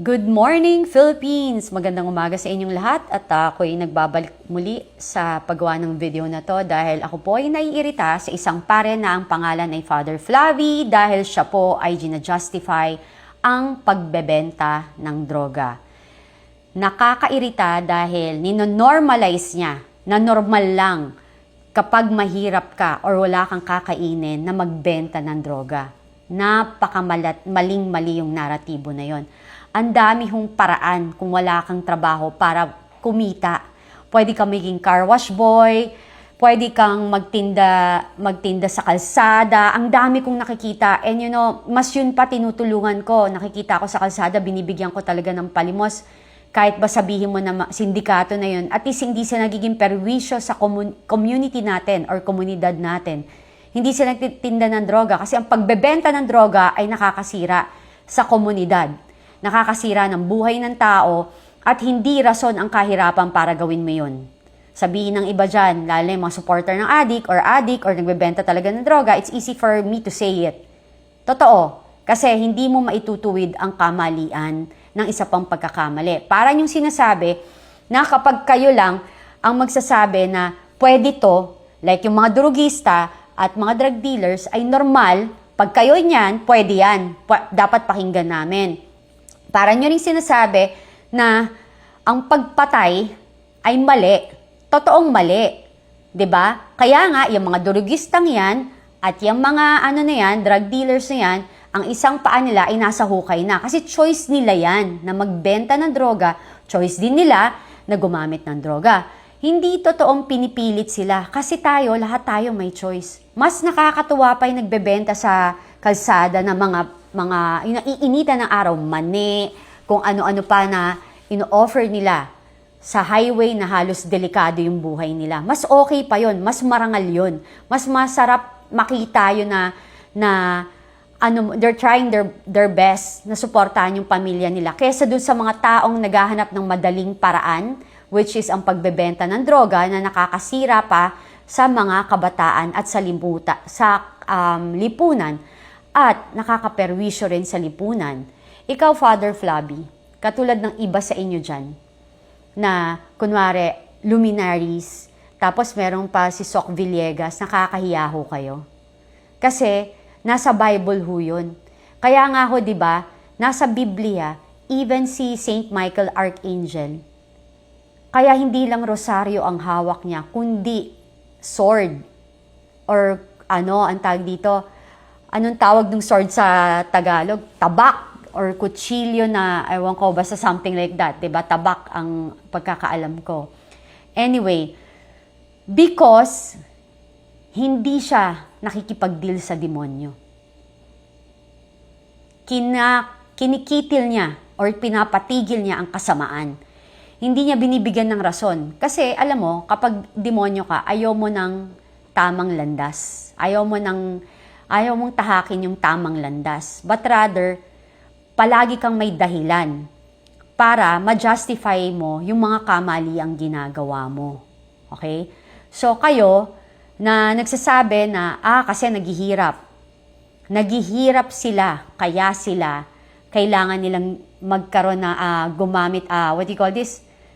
Good morning, Philippines! Magandang umaga sa inyong lahat at ako'y nagbabalik muli sa paggawa ng video na to dahil ako po ay naiirita sa isang pare na ang pangalan ay Father Flavie dahil siya po ay gina-justify ang pagbebenta ng droga. Nakakairita dahil ninonormalize niya na normal lang kapag mahirap ka or wala kang kakainin na magbenta ng droga. Maling-mali yung naratibo na yon. Ang dami hong paraan kung wala kang trabaho para kumita. Pwede kang maging car wash boy, pwede kang magtinda sa kalsada. Ang dami kong nakikita. And you know, mas yun pa tinutulungan ko. Nakikita ko sa kalsada, binibigyan ko talaga ng palimos. Kahit ba sabihin mo na sindikato na yun, at least hindi sila nagiging perwisyo sa community natin or komunidad natin. Hindi sila nagtitinda ng droga kasi ang pagbebenta ng droga ay nakakasira sa komunidad. Nakakasira ng buhay ng tao at hindi rason ang kahirapan para gawin mo yun. Sabihin ng iba dyan, lalo yung mga supporter ng addict or nagbebenta talaga ng droga, it's easy for me to say it. Totoo, kasi hindi mo maitutuwid ang kamalian ng isa pang pagkakamali. Parang yung sinasabi na kapag kayo lang ang magsasabi na pwede to, like yung mga drugista at mga drug dealers ay normal, pag kayo niyan, pwede yan. Dapat pakinggan namin. Para nyo rin sinasabi na ang pagpatay ay mali. Totoong mali. 'Di ba? Kaya nga, yung mga drugistang yan at yung mga drug dealers na yan, ang isang paa nila ay nasa hukay na. Kasi choice nila yan na magbenta ng droga. Choice din nila na gumamit ng droga. Hindi totoong pinipilit sila. Kasi lahat tayo may choice. Mas nakakatuwa pa yung nagbebenta sa kalsada na mga iinitan ng araw, mani, kung ano-ano pa na ino-offer nila sa highway na halos delikado yung buhay nila. Mas okay pa yon, mas marangal yon, mas masarap makita yun na they're trying their best na suportahan yung pamilya nila kaysa dun sa mga taong naghahanap ng madaling paraan, which is ang pagbebenta ng droga na nakakasira pa sa mga kabataan at sa lipunan at nakakaperwisyo rin sa lipunan. Ikaw, Father Flavie, katulad ng iba sa inyo dyan, na kunwari, luminaries, tapos meron pa si Soc Villegas, nakakahiya ho kayo. Kasi, nasa Bible ho yun. Kaya nga ho, di ba, nasa Biblia, even si Saint Michael Archangel, kaya hindi lang rosaryo ang hawak niya, kundi sword, or ang tawag dito, anong tawag ng sword sa Tagalog? Tabak or kutsilyo na, ewan ko, basta something like that. Diba? Tabak ang pagkakaalam ko. Anyway, because hindi siya nakikipag-deal sa demonyo. Kinikitil niya or pinapatigil niya ang kasamaan. Hindi niya binibigyan ng rason. Kasi alam mo, kapag demonyo ka, ayaw mo ng tamang landas. Ayaw mong tahakin yung tamang landas. But rather, palagi kang may dahilan para ma-justify mo yung mga kamaliang ginagawa mo. Okay? So, kayo na nagsasabi na, kasi naghihirap. Naghihirap sila, kaya sila, kailangan nilang magkaroon na gumamit,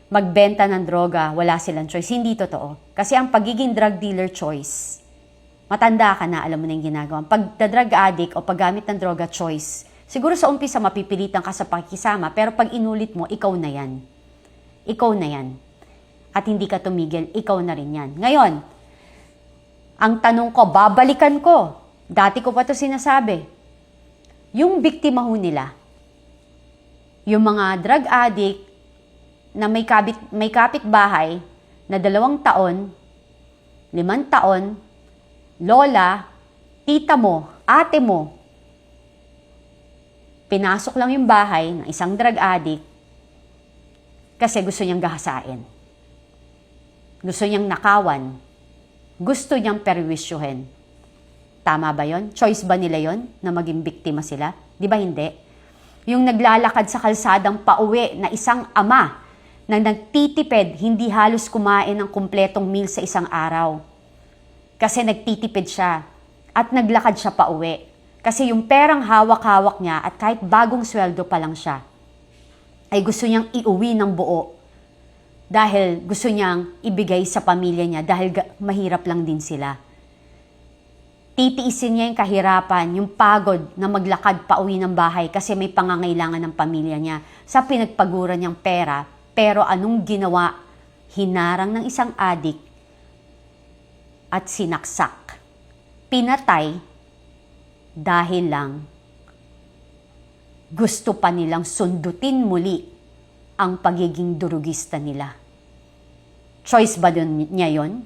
magbenta ng droga, wala silang choice. Hindi totoo. Kasi ang pagiging drug dealer choice, matanda ka na, alam mo na yung ginagawa. Pag drug addict o paggamit ng droga, choice. Siguro sa umpisa, mapipilitan ka sa pakikisama, pero pag inulit mo, ikaw na yan. Ikaw na yan. At hindi ka tumigil, ikaw na rin yan. Ngayon, ang tanong ko, babalikan ko. Dati ko pa ito sinasabi. Yung biktima ho nila, yung mga drug addict na may kapitbahay na 2 taon, 5 taon, lola, tita mo, ate mo, pinasok lang yung bahay ng isang drug addict kasi gusto niyang gahasain. Gusto niyang nakawan. Gusto niyang perwisyuhin. Tama ba yon? Choice ba nila yon na maging biktima sila? Di ba hindi? Yung naglalakad sa kalsadang pauwi na isang ama na nagtitipid, hindi halos kumain ng kumpletong meal sa isang araw. Kasi nagtitipid siya at naglakad siya pauwi. Kasi yung perang hawak-hawak niya at kahit bagong sweldo pa lang siya, ay gusto niyang iuwi ng buo dahil gusto niyang ibigay sa pamilya niya dahil mahirap lang din sila. Titiisin niya yung kahirapan, yung pagod na maglakad pa uwi ng bahay kasi may pangangailangan ng pamilya niya sa pinagpaguran niyang pera. Pero anong ginawa? Hinarang ng isang adik at sinaksak. Pinatay dahil lang gusto pa nilang sundutin muli ang pagiging durugista nila. Choice ba niya yon?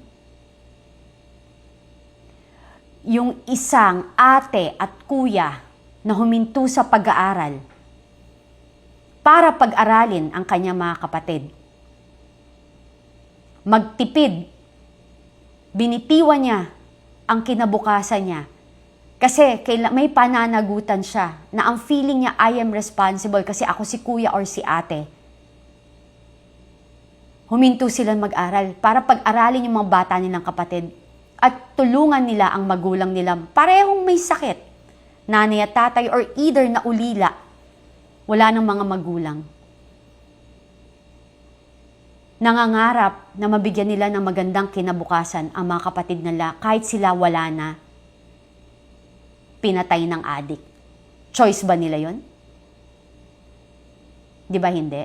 Yung isang ate at kuya na huminto sa pag-aaral para pag-aralin ang kanyang mga kapatid. Magtipid, binitiwan niya ang kinabukasan niya. Kasi may pananagutan siya na ang feeling niya, I am responsible kasi ako si kuya or si ate. Huminto silang mag-aral para pag-aralin yung mga bata nilang kapatid at tulungan nila ang magulang nila. Parehong may sakit, nanay at tatay or either na ulila, wala ng mga magulang. Nangangarap na mabigyan nila ng magandang kinabukasan ang mga kapatid nila kahit sila wala na. Pinatay ng adik. Choice ba nila yon? Di ba hindi?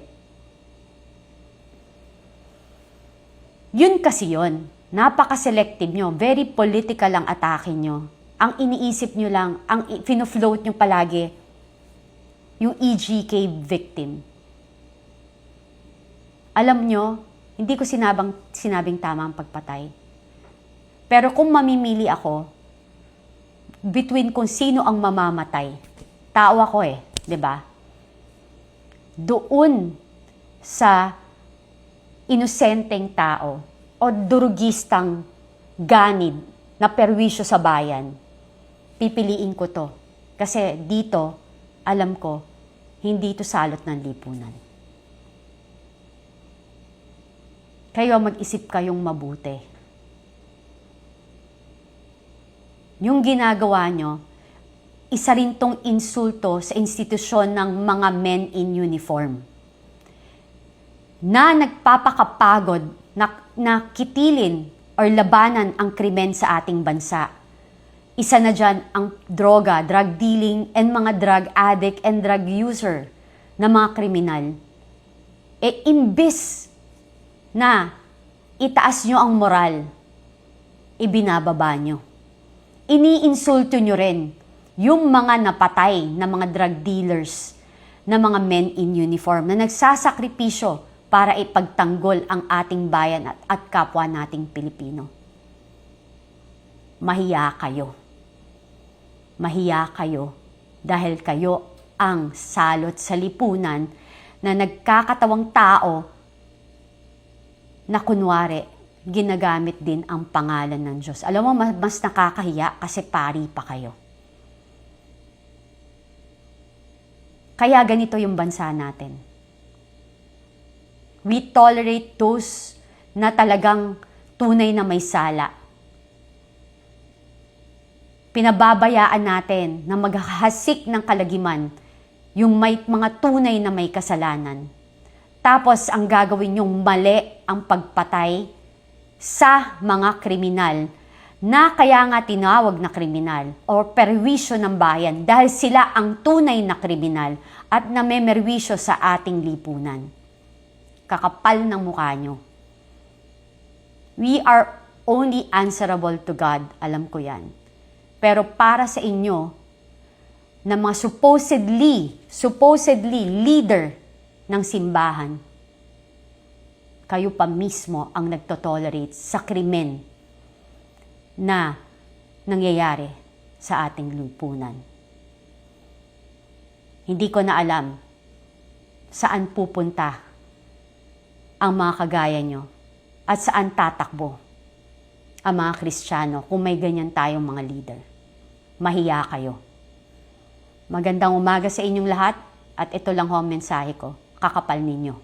Yun kasi yun. Napaka-selective nyo. Very political ang atake nyo. Ang iniisip nyo lang, ang fino-float nyo palagi, yung EGK victim. Alam nyo, hindi ko sinabing tama ang pagpatay. Pero kung mamimili ako, between kung sino ang mamamatay, tao ako di ba? Doon sa inosenteng tao o durugistang ganid na perwisyo sa bayan, pipiliin ko to. Kasi dito, alam ko, hindi ito salot ng lipunan. Kayo mag-isip kayong mabuti. Yung ginagawa nyo, isa rin tong insulto sa institusyon ng mga men in uniform na nagpapakapagod na kitilin or labanan ang krimen sa ating bansa. Isa na dyan ang droga, drug dealing, and mga drug addict and drug user na mga kriminal. Imbis na itaas nyo ang moral, ibinababa nyo. Iniinsulto nyo rin yung mga napatay na mga drug dealers, na mga men in uniform na nagsasakripisyo para ipagtanggol ang ating bayan at kapwa nating Pilipino. Mahiya kayo. Mahiya kayo dahil kayo ang salot sa lipunan na nagkakatawang tao na kunwari ginagamit din ang pangalan ng Diyos. Alam mo, mas nakakahiya kasi pari pa kayo. Kaya ganito yung bansa natin. We tolerate those na talagang tunay na may sala. Pinababayaan natin na maghahasik ng kalagiman yung may mga tunay na may kasalanan. Tapos ang gagawin yung mali ang pagpatay sa mga kriminal na kaya nga tinawag na kriminal o perwisyo ng bayan dahil sila ang tunay na kriminal at namemerwisyo sa ating lipunan. Kakapal ng mukha nyo. We are only answerable to God, alam ko yan. Pero para sa inyo, na mga supposedly leader ng simbahan, kayo pa mismo ang nagtotolerate sa krimen na nangyayari sa ating lipunan. Hindi ko na alam saan pupunta ang mga kagaya nyo at saan tatakbo ang mga Kristiyano kung may ganyan tayong mga leader. Mahiya kayo. Magandang umaga sa inyong lahat at ito lang ho ang mensahe ko. Kakapal ninyo.